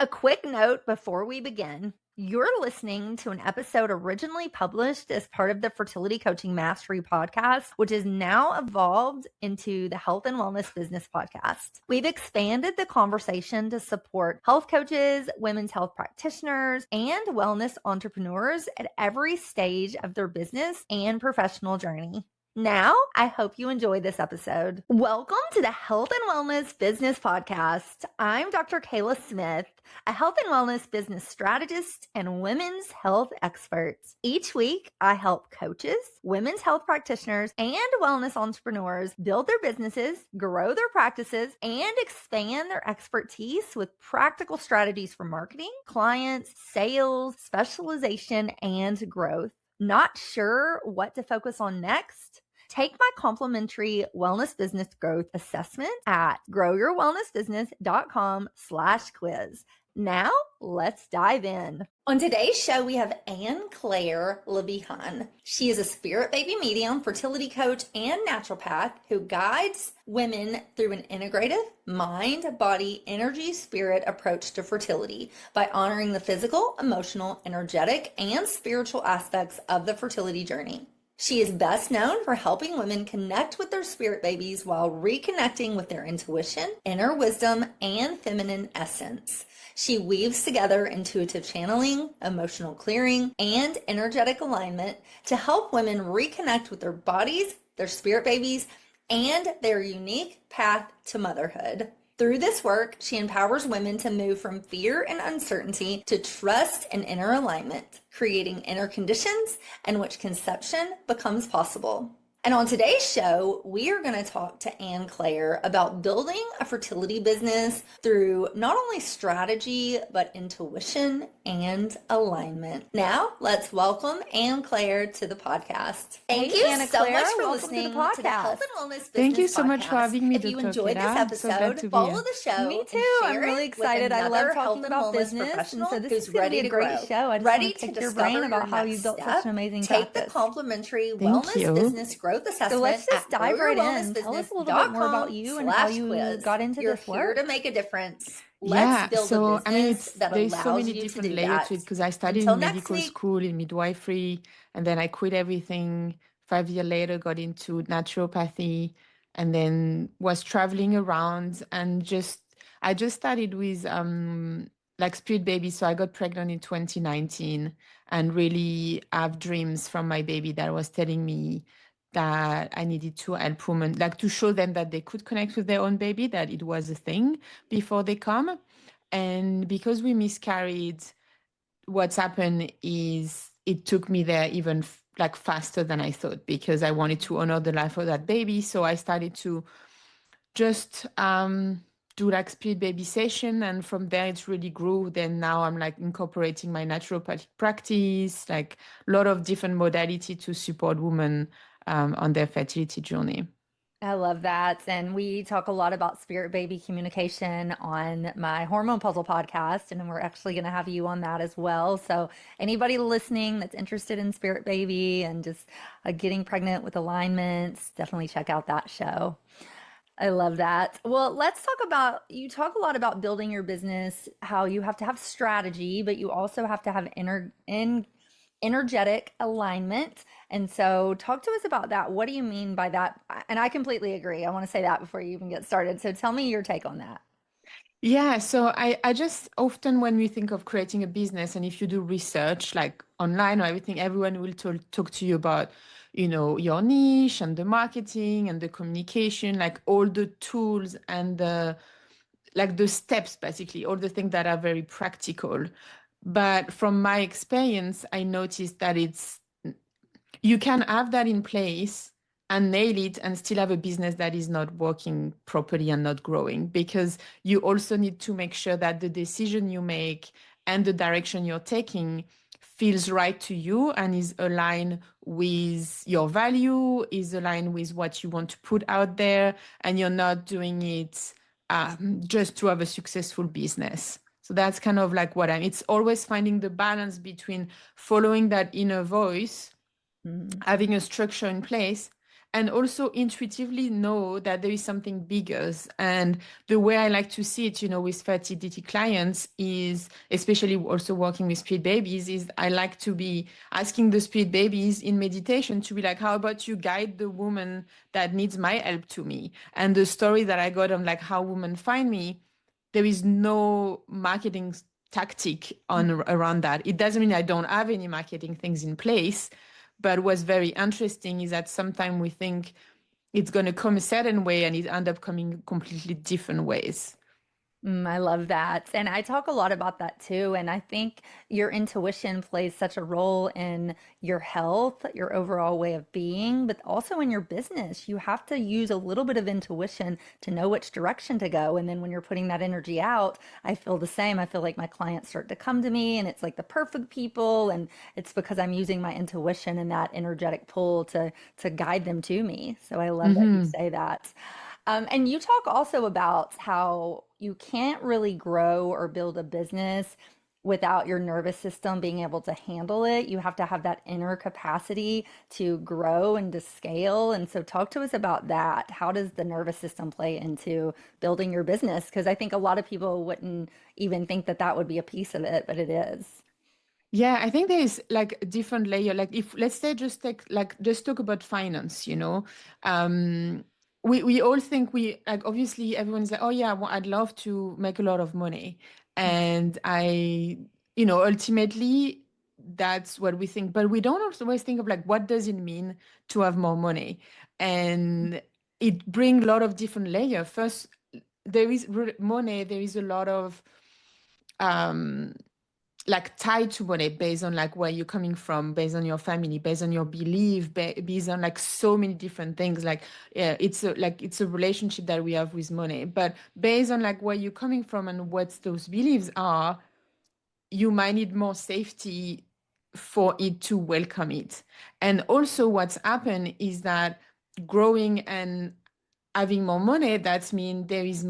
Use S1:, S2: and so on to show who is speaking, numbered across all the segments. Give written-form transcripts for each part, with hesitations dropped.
S1: A quick note before we begin. You're listening to an episode originally published as part of the Fertility Coaching Mastery Podcast, which is now evolved into the Health and Wellness Business Podcast. We've expanded the conversation to support health coaches, women's health practitioners, and wellness entrepreneurs at every stage of their business and professional journey. Now, I hope you enjoy this episode. Welcome to the Health and Wellness Business Podcast. I'm Dr. Kayla Smith, a health and wellness business strategist and women's health expert. Each week, I help coaches, women's health practitioners, and wellness entrepreneurs build their businesses, grow their practices, and expand their expertise with practical strategies for marketing, clients, sales, specialization, and growth. Not sure what to focus on next? Take my complimentary wellness business growth assessment at growyourwellnessbusiness.com/quiz. Now, let's dive in. On today's show, we have Anne-Claire Bihan. She is a spirit baby medium, fertility coach, and naturopath who guides women through an integrative mind, body, energy, spirit approach to fertility by honoring the physical, emotional, energetic, and spiritual aspects of the fertility journey. She is best known for helping women connect with their spirit babies while reconnecting with their intuition, inner wisdom, and feminine essence. She weaves together intuitive channeling, emotional clearing, and energetic alignment to help women reconnect with their bodies, their spirit babies, and their unique path to motherhood. Through this work, she empowers women to move from fear and uncertainty to trust and inner alignment, creating inner conditions in which conception becomes possible. And on today's show, we are going to talk to Anne-Claire about building a fertility business through not only strategy, but intuition and alignment. Now, let's welcome Anne-Claire to the podcast. Thank you so much for listening to the Health and Wellness Business
S2: Thank you so much for having me,
S1: If you
S2: Dr.
S1: enjoyed this
S2: Kayla.
S1: episode, follow the show.
S2: Me
S1: too.
S2: I'm really excited. I love talking about business, and so this is going to be a great show. I just want to pick your brain about how you built such an amazing
S1: Take
S2: practice.
S1: the complimentary Wellness Business Growth Assessment.
S2: So let's just dive right in. Tell us a little bit more about you and how you got into this work.
S1: You're here to make a difference. Let's build a business that
S2: there's
S1: allows
S2: so many
S1: you
S2: different
S1: to do
S2: layers
S1: that.
S2: to it because I studied in medical school in midwifery, and then I quit everything. 5 years later, got into naturopathy, and then was traveling around and I just started with like spirit baby. So I got pregnant in 2019 and really have dreams from my baby that was telling me that I needed to help women, like to show them that they could connect with their own baby, that it was a thing before they come. And because we miscarried, what's happened is it took me there even like faster than I thought, because I wanted to honor the life of that baby. So I started to just do like spirit baby session, and from there it's really grew. Then now I'm like incorporating my naturopathic practice, like a lot of different modality to support women on their fertility journey.
S1: I love that. And we talk a lot about spirit baby communication on my Hormone Puzzle podcast, and we're actually going to have you on that as well. So anybody listening that's interested in spirit baby and just getting pregnant with alignments, definitely check out that show. I love that. Well, let's talk about, you talk a lot about building your business, how you have to have strategy, but you also have to have energetic alignment. And so talk to us about that. What do you mean by that? And I completely agree. I want to say that before you even get started. So tell me your take on that.
S2: Yeah, so I just often, when we think of creating a business, and if you do research like online or everything, everyone will talk to you about, you know, your niche and the marketing and the communication, like all the tools and the steps, basically, all the things that are very practical. But from my experience, I noticed that you can have that in place and nail it and still have a business that is not working properly and not growing, because you also need to make sure that the decision you make and the direction you're taking feels right to you and is aligned with your value, is aligned with what you want to put out there, and you're not doing it just to have a successful business. So that's kind of like it's always finding the balance between following that inner voice, having a structure in place, and also intuitively know that there is something bigger. And the way I like to see it, with fertility clients is, especially also working with spirit babies, is I like to be asking the spirit babies in meditation to be like, how about you guide the woman that needs my help to me? And the story that I got on like how women find me, there is no marketing tactic on around that. It doesn't mean I don't have any marketing things in place, but what's very interesting is that sometimes we think it's going to come a certain way and it end up coming completely different ways.
S1: I love that. And I talk a lot about that too. And I think your intuition plays such a role in your health, your overall way of being, but also in your business. You have to use a little bit of intuition to know which direction to go. And then when you're putting that energy out, I feel the same. I feel like my clients start to come to me and it's like the perfect people. And it's because I'm using my intuition and that energetic pull to guide them to me. So I love that you
S2: Mm-hmm.
S1: say that. And you talk also about how you can't really grow or build a business without your nervous system being able to handle it. You have to have that inner capacity to grow and to scale. And so, talk to us about that. How does the nervous system play into building your business? Because I think a lot of people wouldn't even think that that would be a piece of it, but it is.
S2: Yeah, I think there is like a different layer. Like if let's say just talk about finance, um, we all think we like obviously everyone's like, oh yeah, well, I'd love to make a lot of money, and ultimately that's what we think, but we don't always think of like what does it mean to have more money, and it brings a lot of different layers. First, there is money. There is a lot of um like tied to money based on like where you're coming from, based on your family, based on your belief, based on like so many different things. Like yeah, it's a relationship that we have with money, but based on like where you're coming from and what those beliefs are, you might need more safety for it to welcome it. And also what's happened is that growing and having more money, that means there is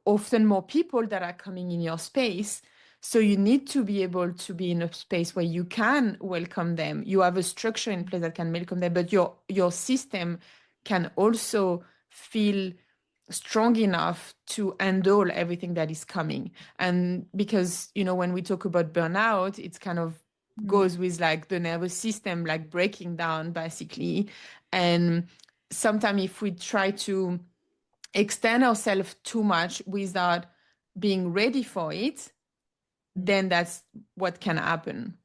S2: often more people that are coming in your space. So you need to be able to be in a space where you can welcome them. You have a structure in place that can welcome them, but your system can also feel strong enough to handle everything that is coming. And because, when we talk about burnout, it's kind of
S1: Mhm.
S2: goes with like the nervous system, like breaking down basically. And sometimes if we try to extend ourselves too much without being ready for it, then that's what can happen.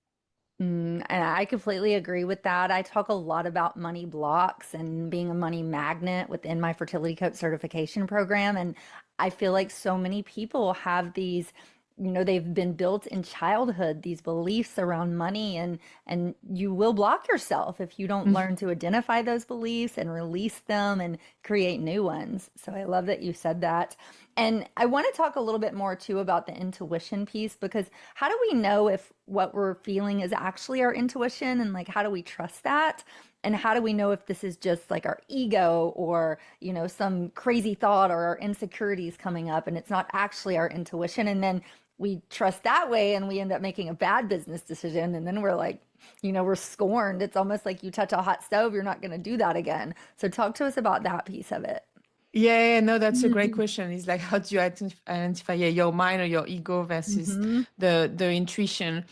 S1: And I completely agree with that. I talk a lot about money blocks and being a money magnet within my fertility coach certification program. And I feel like so many people have these, they've been built in childhood, these beliefs around money, and you will block yourself if you don't learn to identify those beliefs and release them and create new ones. So I love that you said that. And I want to talk a little bit more too about the intuition piece, because how do we know if what we're feeling is actually our intuition, and like how do we trust that? And how do we know if this is just like our ego or, some crazy thought or our insecurities coming up and it's not actually our intuition? And then we trust that way and we end up making a bad business decision. And then we're like, we're scorned. It's almost like you touch a hot stove, you're not going to do that again. So talk to us about that piece of it.
S2: Yeah, no, that's a great question. It's like, how do you identify, yeah, your mind or your ego versus
S1: Mm-hmm.
S2: the intuition?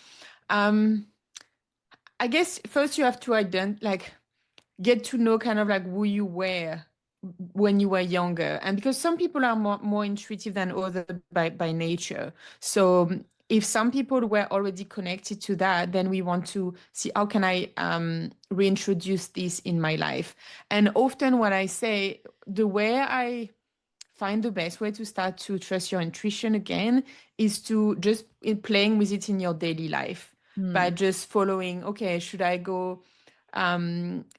S2: Um, I guess first you have to get to know kind of like who you were when you were younger. And because some people are more intuitive than others by nature. So if some people were already connected to that, then we want to see how can I reintroduce this in my life. And often what I say, the way I find the best way to start to trust your intuition again is to just playing with it in your daily life by just following, okay, should I go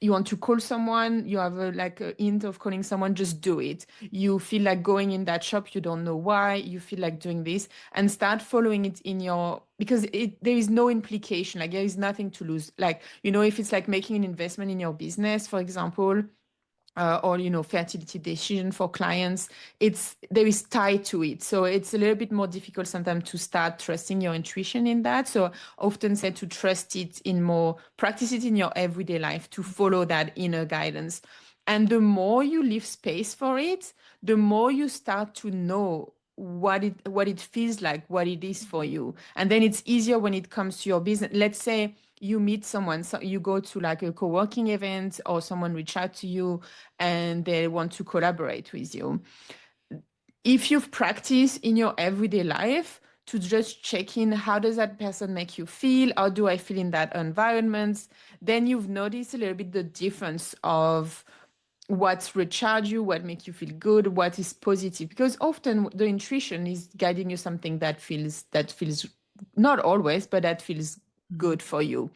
S2: you want to call someone, you have like a hint of calling someone, just do it. You feel like going in that shop, you don't know why, you feel like doing this, and start following it in your, because there is no implication, like there is nothing to lose. Like, if it's like making an investment in your business, for example, or fertility decision for clients, there is tie to it, so it's a little bit more difficult sometimes to start trusting your intuition in that. So often said to trust it in more, practice it in your everyday life, to follow that inner guidance. And the more you leave space for it, the more you start to know what it feels like, what it is for you. And then it's easier when it comes to your business. Let's say you meet someone, so you go to like a co-working event, or someone reach out to you and they want to collaborate with you. If you've practiced in your everyday life to just check in, how does that person make you feel? How do I feel in that environment? Then you've noticed a little bit the difference of what's recharge you, what makes you feel good, what is positive. Because often the intuition is guiding you something that feels not always, but that feels good for you.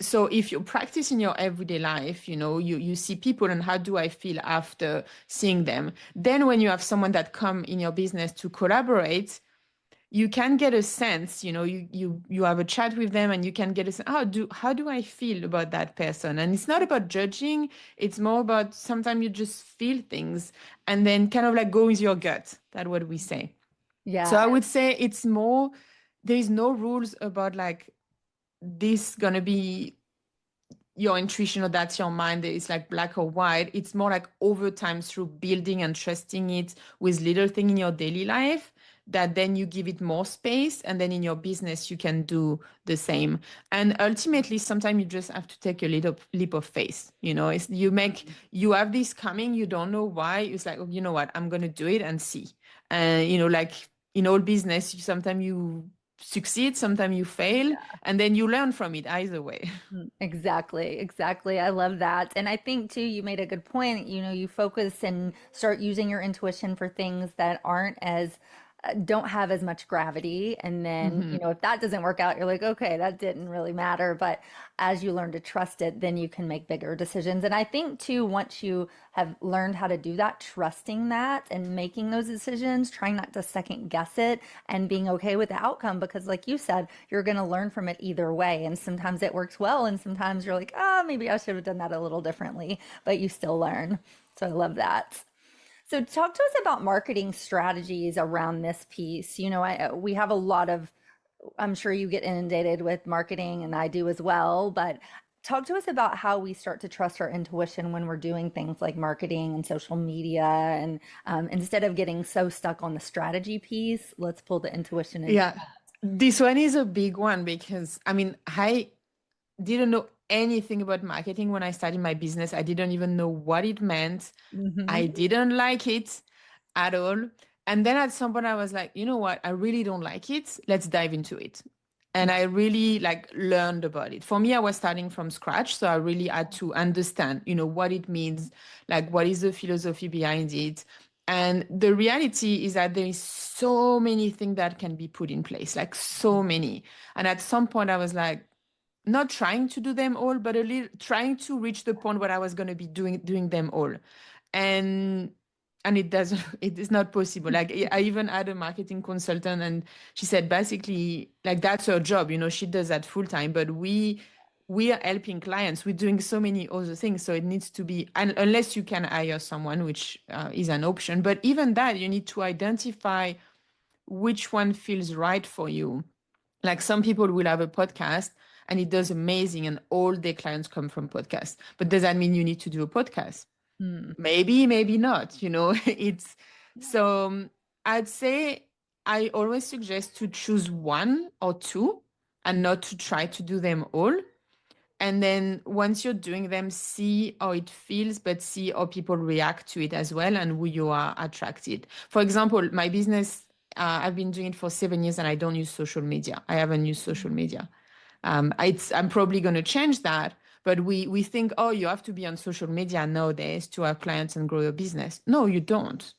S2: So if you practice in your everyday life, you see people and how do I feel after seeing them? Then when you have someone that come in your business to collaborate, you can get a sense, you have a chat with them and you can get a sense, how do I feel about that person? And it's not about judging, it's more about sometimes you just feel things and then kind of like go with your gut. That's what we say. So I
S1: Yeah.
S2: would say it's more, there is no rules about like this gonna be your intuition or that's your mind. It's like black or white. It's more like over time through building and trusting it with little thing in your daily life, that then you give it more space, and then in your business you can do the same. And ultimately sometimes you just have to take a little leap of faith. You have this coming, you don't know why. It's like, oh, you know what, I'm gonna do it and see. And like in all business, sometimes you succeed, sometimes you fail, and then you learn from it either way.
S1: Exactly, exactly. I love that. And I think too, you made a good point. You focus and start using your intuition for things that aren't as don't have as much gravity. And then,
S2: Hmm.
S1: if that doesn't work out, you're like, okay, that didn't really matter. But as you learn to trust it, then you can make bigger decisions. And I think too, once you have learned how to do that, trusting that and making those decisions, trying not to second guess it and being okay with the outcome, because like you said, you're going to learn from it either way. And sometimes it works well. And sometimes you're like, maybe I should have done that a little differently, but you still learn. So I love that. So talk to us about marketing strategies around this piece. We have a lot of, I'm sure you get inundated with marketing and I do as well, but talk to us about how we start to trust our intuition when we're doing things like marketing and social media. And instead of getting so stuck on the strategy piece, let's pull the intuition into
S2: Yeah, this one is a big one because I didn't know anything about marketing when I started my business. I didn't even know what it meant. I
S1: that.
S2: didn't like it at all. And then at some point I was like, you know what? I really don't like it. Let's dive into it. And I really like learned about it. For me, I was starting from scratch. So I really had to understand, what it means, like what is the philosophy behind it. And the reality is that there is so many things that can be put in place, like so many. And at some point I was like, not trying to do them all, but a little trying to reach the point where I was going to be doing them all. And it doesn't, it is not possible. Like I even had a marketing consultant and she said basically like that's her job, she does that full time, but we are helping clients. We're doing so many other things. So it needs to be, and unless you can hire someone, which is an option, but even that you need to identify which one feels right for you. Like some people will have a podcast and it does amazing and all their clients come from podcasts. But does that mean you need to do a podcast?
S1: Mm.
S2: Maybe, maybe not, it's so I'd say I always suggest to choose one or two and not to try to do them all. And then once you're doing them, see how it feels, but see how people react to it as well and who you are attracted. For example, my business, I've been doing it for 7 years and I don't use social media. I haven't used social media. I'm probably going to change that. But we think, oh, you have to be on social media nowadays to have clients and grow your business. No, you don't.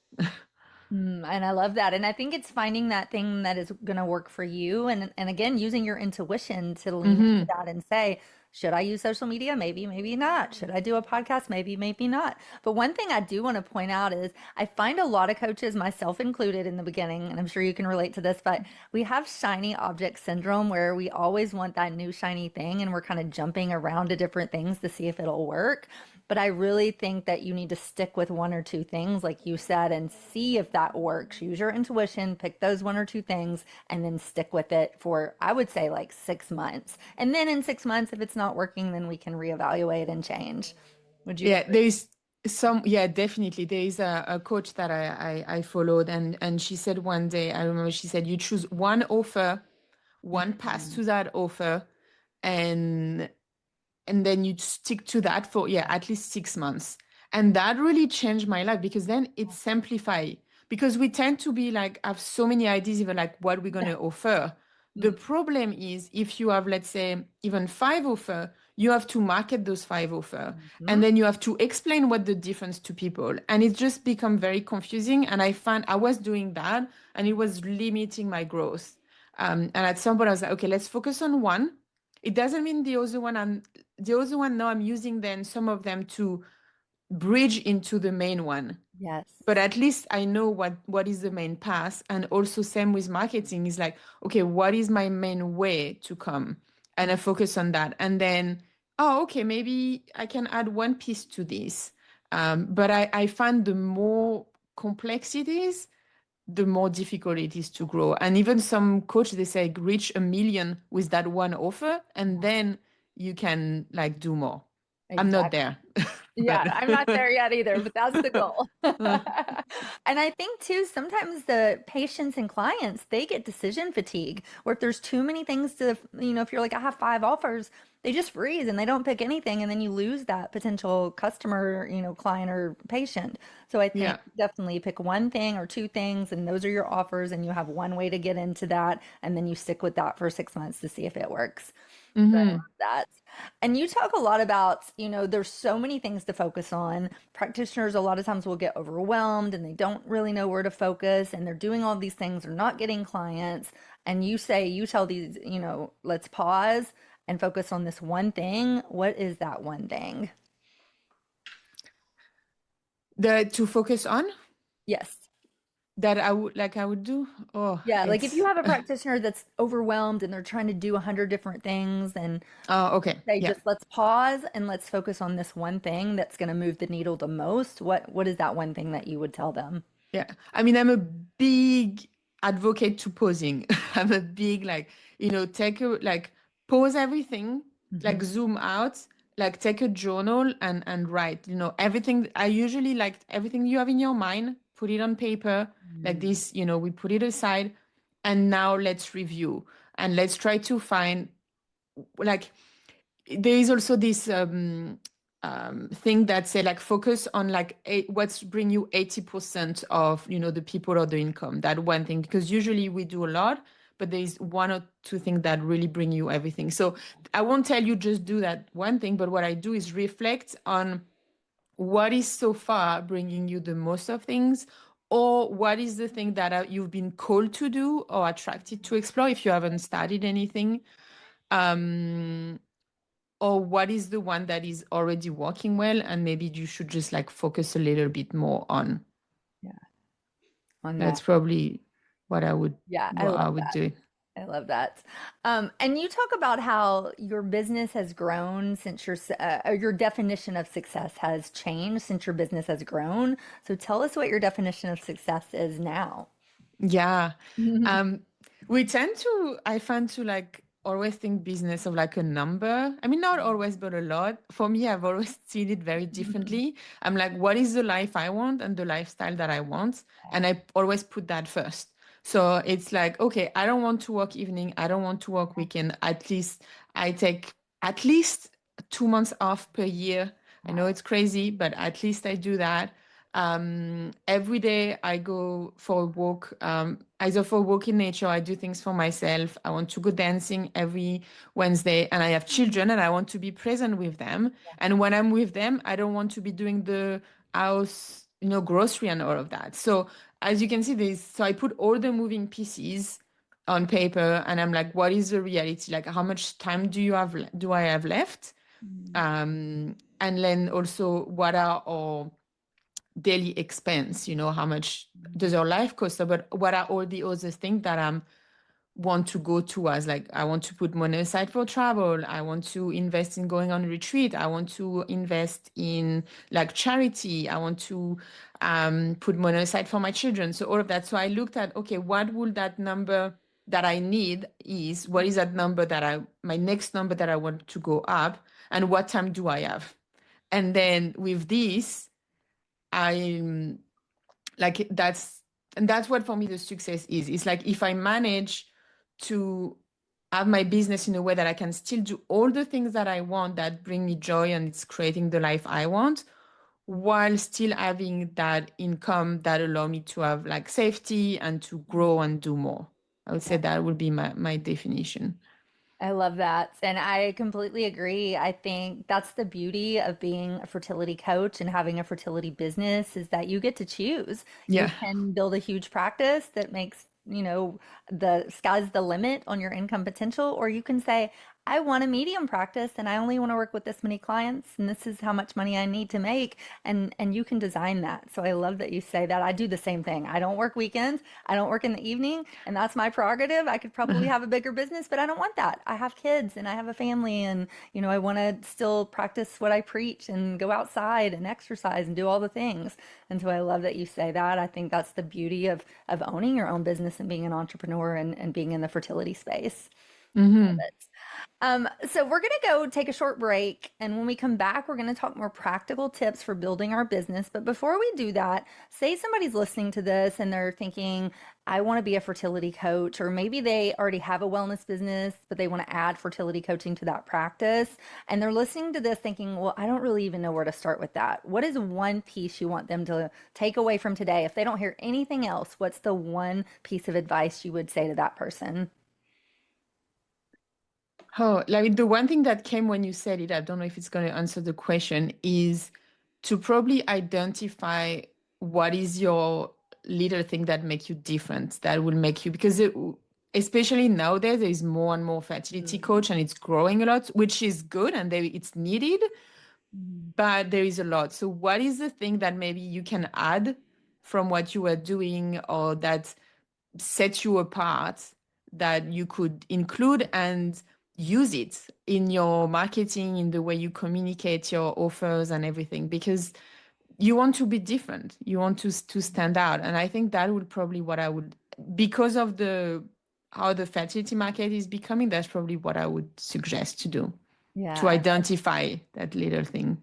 S1: And I love that. And I think it's finding that thing that is going to work for you. And again, using your intuition to lean into
S2: Hmm.
S1: that and say, should I use social media? Maybe, maybe not. Should I do a podcast? Maybe, maybe not. But one thing I do want to point out is I find a lot of coaches, myself included in the beginning, and I'm sure you can relate to this, but we have shiny object syndrome where we always want that new shiny thing and we're kind of jumping around to different things to see if it'll work. But I really think that you need to stick with one or two things, like you said, and see if that works. Use your intuition, pick those one or two things, and then stick with it for, I would say, like 6 months. And then in 6 months, if it's not working, then we can reevaluate and change. Would you
S2: Yeah,
S1: agree?
S2: Yeah, definitely. There is a coach that I followed, and she said one day, I remember she said, you choose one offer, one pass
S1: Mhm.
S2: to that offer, and then you stick to that for, yeah, at least 6 months. And that really changed my life because then it simplify, because we tend to be like, have so many ideas, even like what we're going to offer. The
S1: Mhm.
S2: problem is if you have, let's say, even 5 offer, you have to market those 5 offer, and
S1: Mhm.
S2: then you have to explain what the difference to people. And it just become very confusing. And I found I was doing that and it was limiting my growth. And at some point I was like, okay, let's focus on one. It doesn't mean the other one now I'm using then some of them to bridge into the main one.
S1: Yes.
S2: But at least I know what is the main path. And also same with marketing is like, okay, what is my main way to come? And I focus on that. And then, oh, okay, maybe I can add one piece to this. But I find the more complex it is, the more difficult it is to grow. And even some coach, they say reach 1 million with that one offer, and then you can like do more. I'm not
S1: Exactly.
S2: there,
S1: Yeah,
S2: but
S1: I'm not there yet either, but that's the goal. And I think too, sometimes the patients and clients, they get decision fatigue, or if there's too many things to, if you're like, I have 5 offers, they just freeze and they don't pick anything, and then you lose that potential customer, client or patient. So I think
S2: yeah.
S1: definitely pick one thing or two things, and those are your offers, and you have one way to get into that, and then you stick with that for 6 months to see if it works. So I
S2: Hmm.
S1: love that. And you talk a lot about, there's so many things to focus on. Practitioners a lot of times will get overwhelmed and they don't really know where to focus and they're doing all these things, they're not getting clients. And you tell these, let's pause and focus on this one thing. What is that one thing?
S2: The to focus on
S1: Yes.
S2: that I would do. Oh,
S1: Yeah, like if you
S2: it's
S1: have a practitioner that's overwhelmed and they're trying to do 100 different things, and
S2: oh,
S1: you
S2: okay.
S1: say
S2: Yeah.
S1: just let's pause and let's focus on this one thing that's going to move the needle the most. What is that one thing that you would tell them?
S2: Yeah. I mean, I'm a big advocate to pausing. I'm a big like, take a like pause everything, like
S1: Mhm.
S2: zoom out, like take a journal and write, everything. I usually like everything you have in your mind, put it on paper like
S1: Mm.
S2: this, we put it aside and now let's review and let's try to find like there is also this thing that say like focus on like what's bring you 80% of the people or the income, that one thing, because usually we do a lot but there is one or two things that really bring you everything. So I won't tell you just do that one thing, but what I do is reflect on what is so far bringing you the most of things, or what is the thing that you've been called to do or attracted to explore if you haven't studied anything, um or what is the one that is already working well and maybe you should just like focus a little bit more on.
S1: Yeah, on that.
S2: That's probably what I would
S1: Yeah, I
S2: what I
S1: love
S2: would
S1: that.
S2: do.
S1: I love that. And you talk about how your business has grown since your definition of success has changed since your business has grown. So tell us what your definition of success is now.
S2: Yeah. Um, we tend to, I find to like always think business of like a number. I mean, not always, but a lot. For me, I've always seen it very differently. I'm like, what is the life I want and the lifestyle that I want? And I always put that first. So it's like, okay, I don't want to work evening. I don't want to work weekend. At least I take at least 2 months off per year. I know it's crazy, but at least I do that. Every day I go for a walk, either for a walk in nature, I do things for myself. I want to go dancing every Wednesday, and I have children and I want to be present with them. And when I'm with them, I don't want to be doing the house, grocery and all of that. So as you can see, so I put all the moving pieces on paper and I'm like, what is the reality? Like, how much time do I have left? And then also what are our daily expense, how much does our life cost, but what are all the other things that I want to go to, as like I want to put money aside for travel, I want to invest in going on retreat, I want to invest in like charity, I want to put money aside for my children, so all of that. So I looked at, okay, what would that number that I need is, what is that number that my next number that I want to go up, and what time do I have? And then with this, I like that's what for me the success is. It's like if I manage to have my business in a way that I can still do all the things that I want that bring me joy and it's creating the life I want, while still having that income that allow me to have like safety and to grow and do more. I would say that would be my definition.
S1: I love that. And I completely agree. I think that's the beauty of being a fertility coach and having a fertility business is that you get to choose. You
S2: Yeah.
S1: can build a huge practice that makes, the sky's the limit on your income potential, or you can say, I want a medium practice and I only want to work with this many clients and this is how much money I need to make, and you can design that. So I love that you say that. I do the same thing. I don't work weekends. I don't work in the evening, and that's my prerogative. I could probably have a bigger business, but I don't want that. I have kids and I have a family, and I want to still practice what I preach and go outside and exercise and do all the things. And so I love that you say that. I think that's the beauty of owning your own business and being an entrepreneur and being in the fertility space. Love
S2: Hmm.
S1: it. So we're going to go take a short break. And when we come back, we're going to talk more practical tips for building our business. But before we do that, say somebody's listening to this and they're thinking, I want to be a fertility coach, or maybe they already have a wellness business, but they want to add fertility coaching to that practice. And they're listening to this thinking, well, I don't really even know where to start with that. What is one piece you want them to take away from today? If they don't hear anything else, what's the one piece of advice you would say to that person?
S2: Oh, like the one thing that came when you said it, I don't know if it's going to answer the question, is to probably identify what is your little thing that make you different, that will make you, because especially nowadays, there is more and more fertility coach and it's growing a lot, which is good and it's needed, but there is a lot. So what is the thing that maybe you can add from what you were doing or that sets you apart that you could include and use it in your marketing, in the way you communicate your offers and everything, because you want to be different. You want to stand out. And I think that would probably what I would, because of the how the fertility market is becoming, that's probably what I would suggest to do, to
S1: Yeah,
S2: identify that little thing.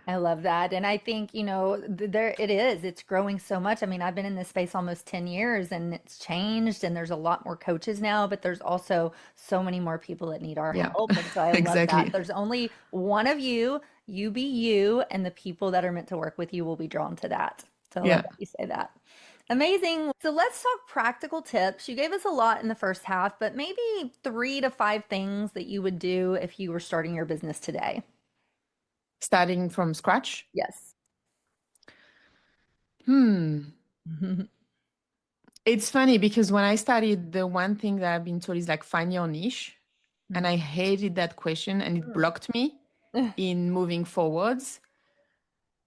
S1: I love that. And I think, there it is. It's growing so much. I mean, I've been in this space almost 10 years and it's changed and there's a lot more coaches now, but there's also so many more people that need our
S2: Yeah,
S1: help. And so I love that.
S2: exactly.
S1: There's only one of you, you be you, and the people that are meant to work with you will be drawn to that. So I love
S2: Yeah.
S1: that you say that. Amazing. So let's talk practical tips. You gave us a lot in the first half, but maybe 3 to 5 things that you would do if you were starting your business today.
S2: Starting from scratch.
S1: Yes.
S2: Hmm. It's funny because when I started, the one thing that I've been told is like find your niche. And I hated that question and it blocked me in moving forwards.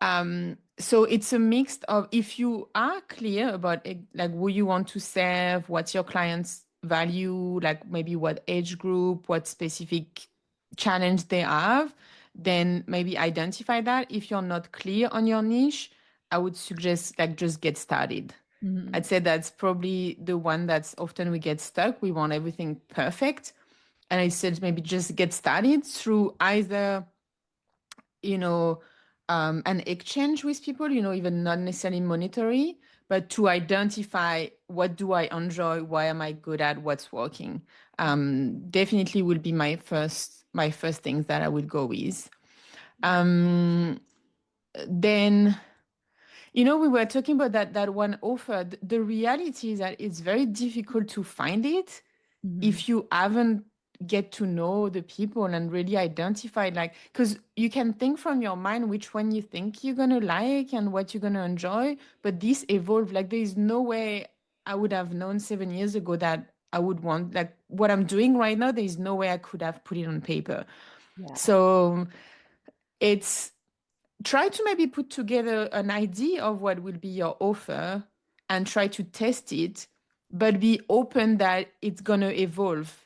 S2: So it's a mix of if you are clear about like who you want to serve, what's your clients value, like maybe what age group, what specific challenge they have, then maybe identify that. If you're not clear on your niche, I would suggest like just get started.
S1: Mhm.
S2: I'd say that's probably the one that's often we get stuck. We want everything perfect. And I said maybe just get started through either you know, an exchange with people, even not necessarily monetary, but to identify what do I enjoy, why am I good at, what's working. Definitely will be my first things that I would go with. Um, then we were talking about that one offer. The reality is that it's very difficult to find it
S1: Mhm.
S2: if you haven't get to know the people and really identify, like, because you can think from your mind which one you think you're gonna like and what you're gonna enjoy, but this evolved. Like there is no way I would have known 7 years ago that I would want like what I'm doing right now. There is no way I could have put it on paper.
S1: Yeah.
S2: So it's try to maybe put together an idea of what will be your offer and try to test it, but be open that it's going to evolve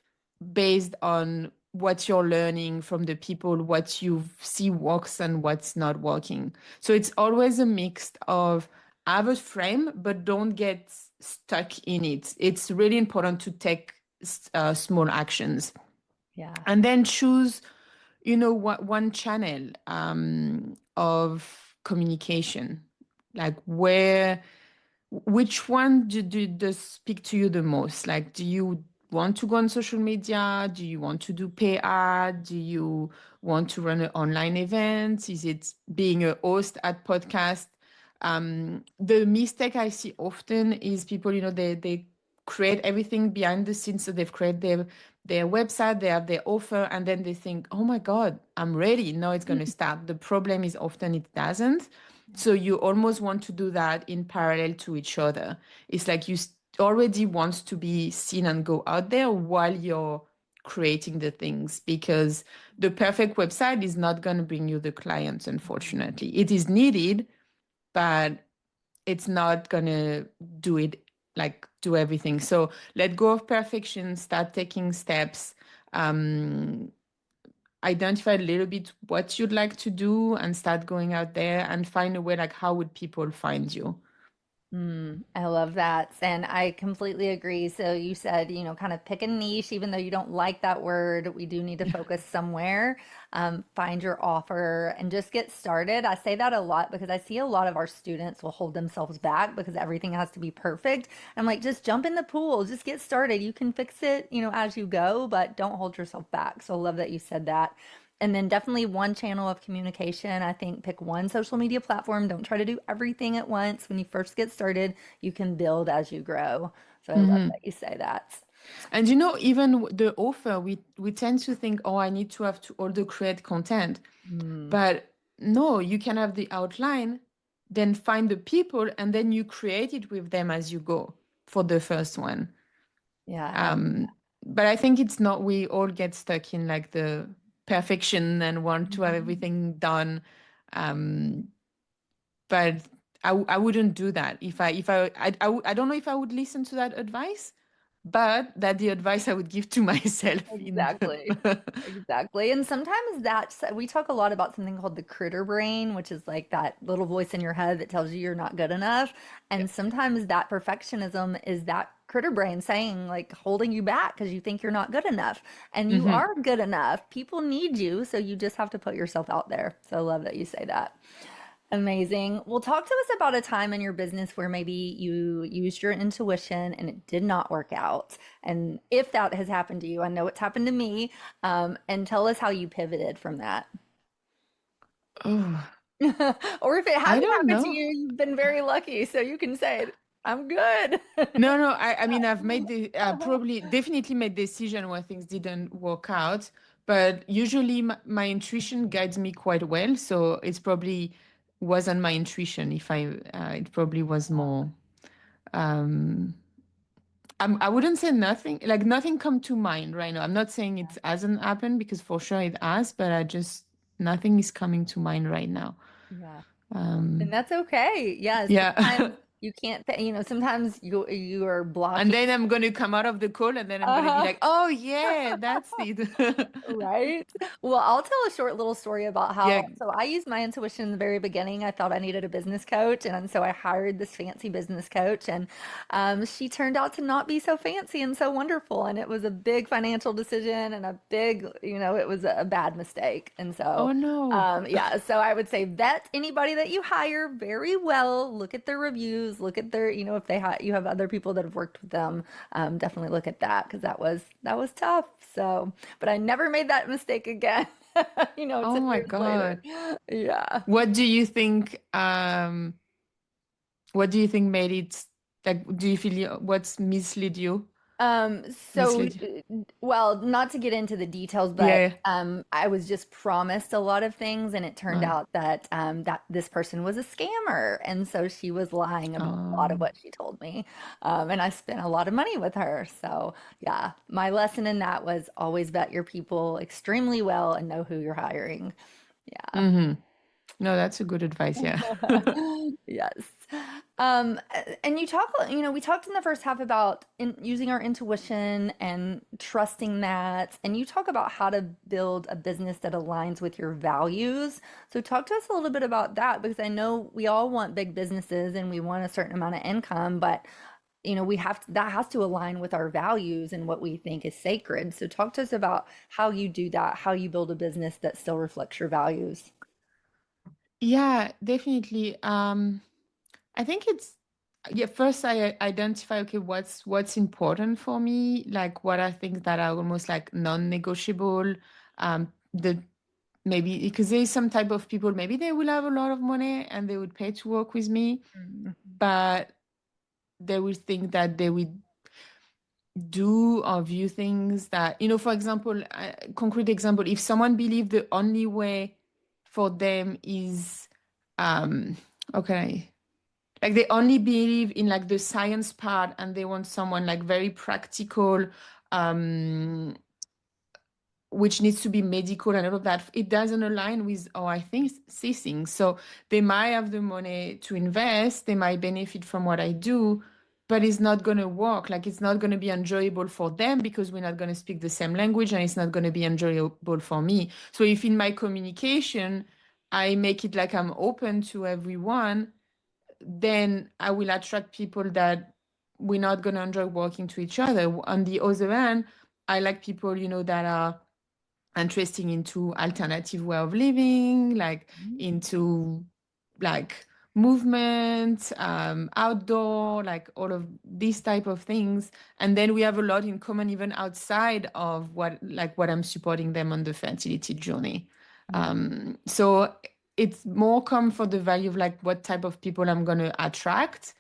S2: based on what you're learning from the people, what you see works and what's not working. So it's always a mix of have a frame, but don't get stuck in it. It's really important to take small actions
S1: Yeah.
S2: and then choose what one channel of communication. Like which one does speak to you the most? Like, do you want to go on social media? Do you want to do pay ad? Do you want to run an online event? Is it being a host at podcast? The mistake I see often is people, they create everything behind the scenes. So they've created their website, they have their offer, and then they think, oh my God, I'm ready. Now it's going to start. The problem is often it doesn't. So you almost want to do that in parallel to each other. It's like you already want to be seen and go out there while you're creating the things, because the perfect website is not going to bring you the clients, unfortunately. It is needed, but it's not going to do it, like do everything. So let go of perfection, start taking steps. Identify a little bit what you'd like to do and start going out there and find a way, like how would people find you.
S1: I love that. And I completely agree. So you said, kind of pick a niche, even though you don't like that word, we do need to focus somewhere. Find your offer and just get started. I say that a lot because I see a lot of our students will hold themselves back because everything has to be perfect. I'm like, just jump in the pool, just get started. You can fix it, as you go, but don't hold yourself back. So I love that you said that. And then definitely one channel of communication. I think pick one social media platform. Don't try to do everything at once. When you first get started, you can build as you grow. So I love that you say that.
S2: And even the offer, we tend to think, oh, I need to have to all the create content.
S1: Mm,
S2: But no, you can have the outline, then find the people, and then you create it with them as you go for the first one.
S1: yeah, I love
S2: Um, but I think it's not, we all get stuck in like the perfection and want to have
S1: Mhm.
S2: everything done. Um, but I wouldn't do that. I don't know if I would listen to that advice, but that the advice I would give to myself in
S1: Exactly.
S2: the
S1: Exactly. And sometimes we talk a lot about something called the critter brain, which is like that little voice in your head that tells you you're not good enough.
S2: Yeah.
S1: And sometimes that perfectionism is that critter brain saying, like, holding you back because you think you're not good enough. And you
S2: Hmm.
S1: are good enough. People need you. So you just have to put yourself out there. So I love that you say that. Amazing. Well, talk to us about a time in your business where maybe you used your intuition and it did not work out. And if that has happened to you, I know it's happened to me. And tell us how you pivoted from that.
S2: Oh,
S1: Or if it
S2: I
S1: hasn't
S2: don't
S1: happened to
S2: know.
S1: you, you've been very lucky. So you can say, I'm good.
S2: No, no. I mean, I've made probably definitely made decision where things didn't work out, but usually my intuition guides me quite well. So it's probably wasn't my intuition. If it probably was more. Um, I wouldn't say nothing, like nothing come to mind right now. I'm not saying it hasn't happened because for sure it has, but nothing is coming to mind right now.
S1: Yeah. And
S2: Um,
S1: that's okay. Yeah.
S2: yeah.
S1: Sometimes you can't, sometimes you are
S2: And
S1: blocking.
S2: then I'm going to come out of the call and then I'm going to be
S1: Uh-huh.
S2: like, oh, yeah, that's it.
S1: Right. Well, I'll tell a short little story about
S2: Yeah.
S1: so I used my intuition in the very beginning. I thought I needed a business coach. And so I hired this fancy business coach. And she turned out to not be so fancy and so wonderful. And it was a big financial decision and a big, it was a bad mistake. And so,
S2: Oh, no.
S1: yeah, so I would say vet anybody that you hire very well. Look at their reviews, look at their, if you have other people that have worked with them, definitely look at that because that was tough. So, but I never made that mistake again,
S2: Oh,
S1: 10
S2: my
S1: years later.
S2: God.
S1: Yeah.
S2: What do you think? What do you think made it like? Do you feel what's misled you?
S1: So,
S2: Misled you?
S1: well, not to get into the details, but
S2: Yeah.
S1: I was just promised a lot of things, and it turned
S2: Yeah.
S1: out that this person was a scammer, and so she was lying about a lot of
S2: Um,
S1: what she told me, and I spent a lot of money with her. So, yeah, my lesson in that was always vet your people extremely well and know who you're hiring. Yeah.
S2: hmm No, that's a good advice. Yeah.
S1: Yes. And we talked in the first half about using our intuition and trusting that. And you talk about how to build a business that aligns with your values. So talk to us a little bit about that because I know we all want big businesses and we want a certain amount of income, but that has to align with our values and what we think is sacred. So talk to us about how you do that, how you build a business that still reflects your values.
S2: Yeah, definitely. I think it's yeah, first I identify, okay, what's important for me, like what are things that are almost like non-negotiable. The maybe because there's some type of people, maybe they will have a lot of money and they would pay to work with me,
S1: Mm.
S2: but they will think that they will do or view things that, for example, concrete example, if someone believes the only way for them is, um, okay, like they only believe in like the science part and they want someone like very practical, um, which needs to be medical and all of that, it doesn't align with how I think see things. So they might have the money to invest, they might benefit from what I do, but it's not going to work. Like it's not going to be enjoyable for them because we're not going to speak the same language and it's not going to be enjoyable for me. So if in my communication, I make it like I'm open to everyone, then I will attract people that we're not going to enjoy working to each other. On the other hand, I like people, that are interesting into alternative way of living, like into like movement, outdoor, like all of these type of things. And then we have a lot in common even outside of what I'm supporting them on the fertility journey.
S1: Mm.
S2: So it's more come for the value of like what type of people I'm going to attract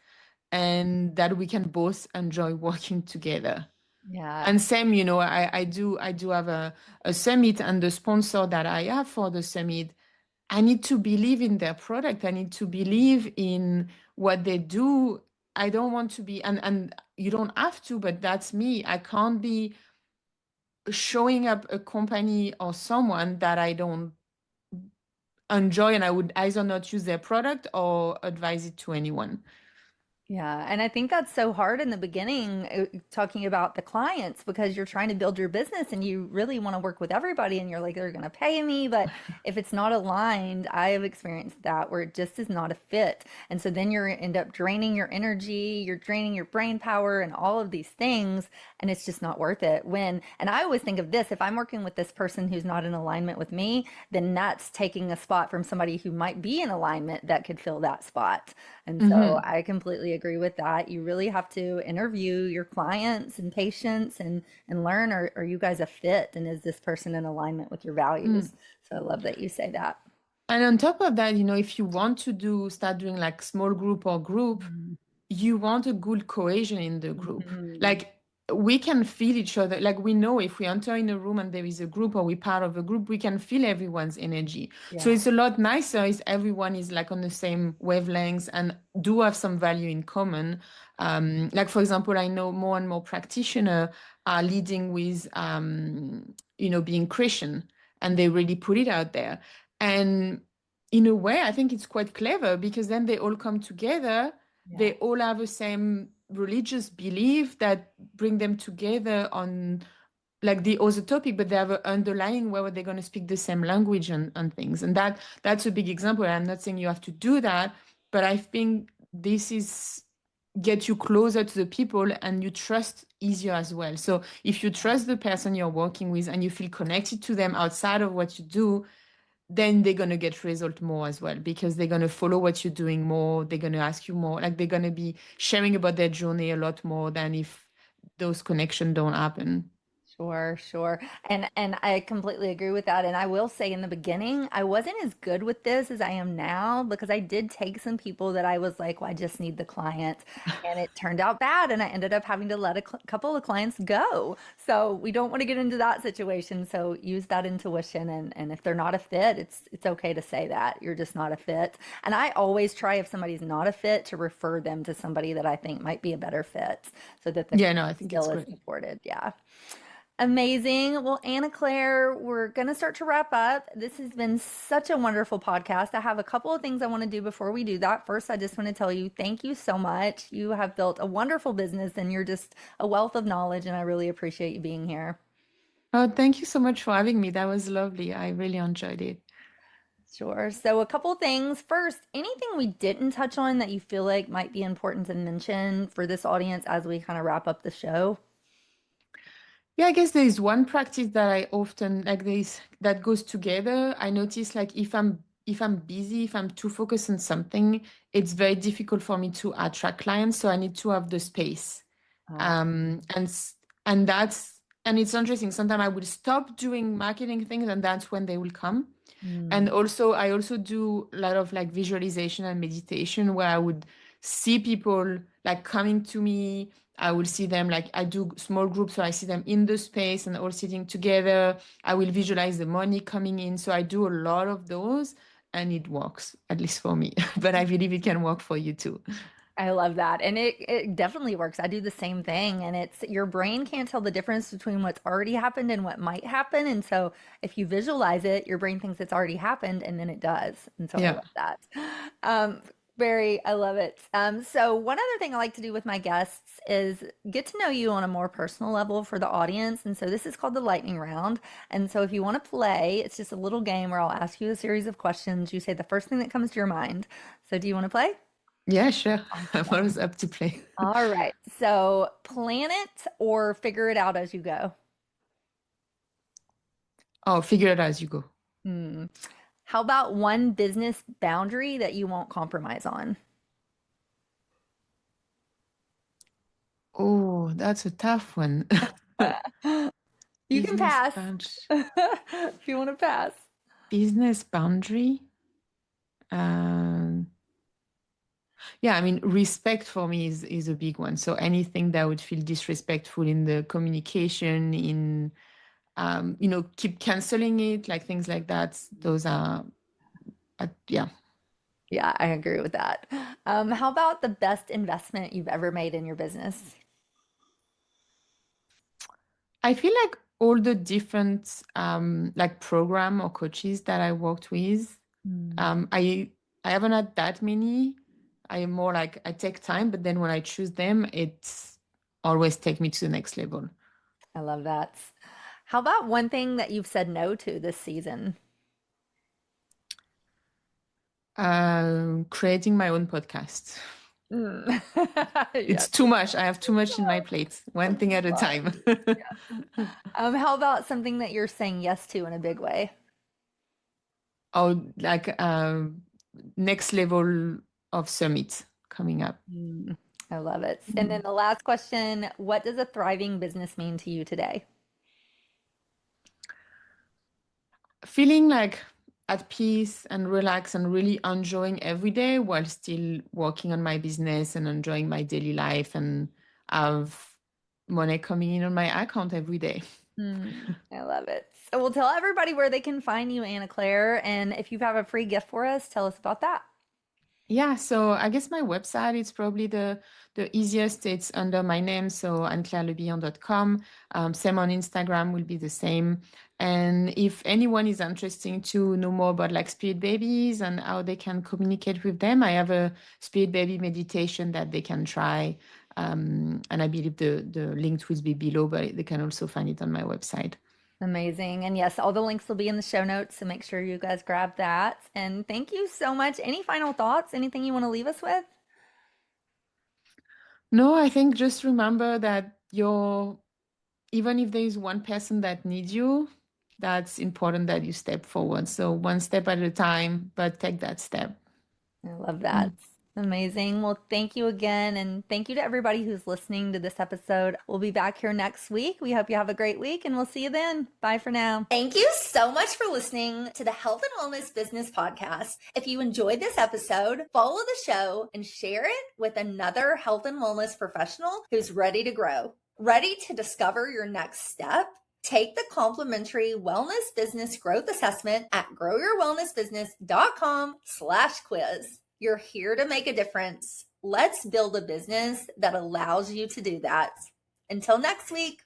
S2: and that we can both enjoy working together.
S1: Yeah.
S2: And same, I do have a summit, and the sponsor that I have for the summit, I need to believe in their product. I need to believe in what they do. I don't want to be, and you don't have to, but that's me. I can't be showing up a company or someone that I don't enjoy, and I would either not use their product or advise it to anyone.
S1: Yeah, and I think that's so hard in the beginning, talking about the clients, because you're trying to build your business and you really want to work with everybody, and you're like, they're going to pay me. But if it's not aligned, I have experienced that where it just is not a fit. And so then you end up draining your energy, you're draining your brain power and all of these things, and it's just not worth it. And I always think of this, if I'm working with this person who's not in alignment with me, then that's taking a spot from somebody who might be in alignment that could fill that spot. And so
S2: Hmm.
S1: I completely agree with that. You really have to interview your clients and patients and learn, are you guys a fit? And is this person in alignment with your values? So I love that you say that.
S2: And on top of that, if you want to start doing like small group or group, you want a good cohesion in the group.
S1: Mhm.
S2: Like we can feel each other. Like we know if we enter in a room and there is a group or we're part of a group, we can feel everyone's energy. So
S1: Yeah.
S2: it's a lot nicer if everyone is like on the same wavelengths and do have some value in common. Like for example, I know more and more practitioners are leading with, being Christian, and they really put it out there. And in a way, I think it's quite clever because then they all come together,
S1: Yeah.
S2: they all have the same religious belief that bring them together on like the other topic, but they have an underlying where they're going to speak the same language and things. And that's a big example. I'm not saying you have to do that, but I think this is get you closer to the people and you trust easier as well. So if you trust the person you're working with and you feel connected to them outside of what you do, then they're going to get result more as well because they're going to follow what you're doing more. They're going to ask you more. Like they're going to be sharing about their journey a lot more than if those connections don't happen.
S1: Sure, sure. And I completely agree with that. And I will say in the beginning, I wasn't as good with this as I am now because I did take some people that I was like, well, I just need the client. And it turned out bad. And I ended up having to let a couple of clients go. So we don't want to get into that situation. So use that intuition. And if they're not a fit, it's okay to say that. You're just not a fit. And I always try, if somebody's not a fit, to refer them to somebody that I think might be a better fit so that the
S2: Yeah, no,
S1: client
S2: I think it's
S1: still is
S2: great.
S1: supported. Yeah. Amazing. Well, Anna Claire, we're going to start to wrap up. This has been such a wonderful podcast. I have a couple of things I want to do before we do that. First, I just want to tell you thank you so much. You have built a wonderful business and you're just a wealth of knowledge, and I really appreciate you being here.
S2: Oh, thank you so much for having me. That was lovely. I really enjoyed it.
S1: Sure. So, a couple of things. First, anything we didn't touch on that you feel like might be important to mention for this audience as we kind of wrap up the show?
S2: Yeah, I guess there is one practice that I often like this that goes together. I notice like if I'm if I'm busy, if I'm too focused on something, it's very difficult for me to attract clients. So I need to have the space.
S1: Ah.
S2: Um, and s- and that's and it's interesting. Sometimes I will stop doing marketing things, and that's when they will come. And
S1: Mm.
S2: also, I also do a lot of like visualization and meditation where I would see people like coming to me. I will see them like I do small groups, so I see them in the space and all sitting together. I will visualize the money coming in. So I do a lot of those and it works, at least for me. But I believe it can work for you too.
S1: I love that. And it definitely works. I do the same thing. And it's your brain can't tell the difference between what's already happened and what might happen. And so if you visualize it, your brain thinks it's already happened and then it does. And so I
S2: Yeah.
S1: love that. Um, I love it. So one other thing I like to do with my guests is get to know you on a more personal level for the audience. And so this is called the lightning round. And so if you want to play, it's just a little game where I'll ask you a series of questions. You say the first thing that comes to your mind. So do you want to play?
S2: Yeah, sure. I'm
S1: Awesome.
S2: always up to play.
S1: All right. So plan it or figure it out as you go.
S2: Oh, figure it out as you go.
S1: Hmm. How about one business boundary that you won't compromise on?
S2: Oh, that's a tough one.
S1: You can
S2: Business
S1: pass
S2: boundary.
S1: if you want to pass.
S2: Business boundary. Um, yeah, I mean, respect for me is a big one. So anything that would feel disrespectful in the communication, in keep canceling it, like things like that. Those are, yeah.
S1: Yeah, I agree with that. How about the best investment you've ever made in your business?
S2: I feel like all the different like program or coaches that I worked with,
S1: Hmm.
S2: um, I I haven't had that many. I am more like I take time, but then when I choose them, it's always take me to the next level.
S1: I love that. How about one thing that you've said no to this season?
S2: Creating my own podcast.
S1: Mm.
S2: It's
S1: Yes,
S2: too much. I have too much in my plate, one thing at a
S1: lot.
S2: time.
S1: Yes. How about something that you're saying yes to in a big way?
S2: Or like next level of summit coming up.
S1: Mm, I love it. And then
S2: Mm.
S1: the last question, what does a thriving business mean to you today?
S2: Feeling like at peace and relaxed and really enjoying every day while still working on my business and enjoying my daily life and have money coming in on my account every day.
S1: I love it. So we'll tell everybody where they can find you, Anna Claire. And if you have a free gift for us, tell us about that.
S2: Yeah, so I guess my website is probably the easiest. It's under my name, so anneclairelebihan.com. Same on Instagram will be the same. And if anyone is interested to know more about like spirit babies and how they can communicate with them, I have a spirit baby meditation that they can try. And I believe the link will be below, but they can also find it on my website.
S1: Amazing. And yes, all the links will be in the show notes. So make sure you guys grab that. And thank you so much. Any final thoughts? Anything you want to leave us with?
S2: No, I think just remember that even if there is one person that needs you, that's important that you step forward. So one step at a time, but take that step.
S1: I love that.
S2: Mm.
S1: Amazing. Well, thank you again. And thank you to everybody who's listening to this episode. We'll be back here next week. We hope you have a great week and we'll see you then. Bye for now. Thank you so much for listening to the Health and Wellness Business Podcast. If you enjoyed this episode, follow the show and share it with another health and wellness professional who's ready to grow. Ready to discover your next step? Take the complimentary Wellness Business Growth Assessment at growyourwellnessbusiness.com/quiz. You're here to make a difference. Let's build a business that allows you to do that. Until next week.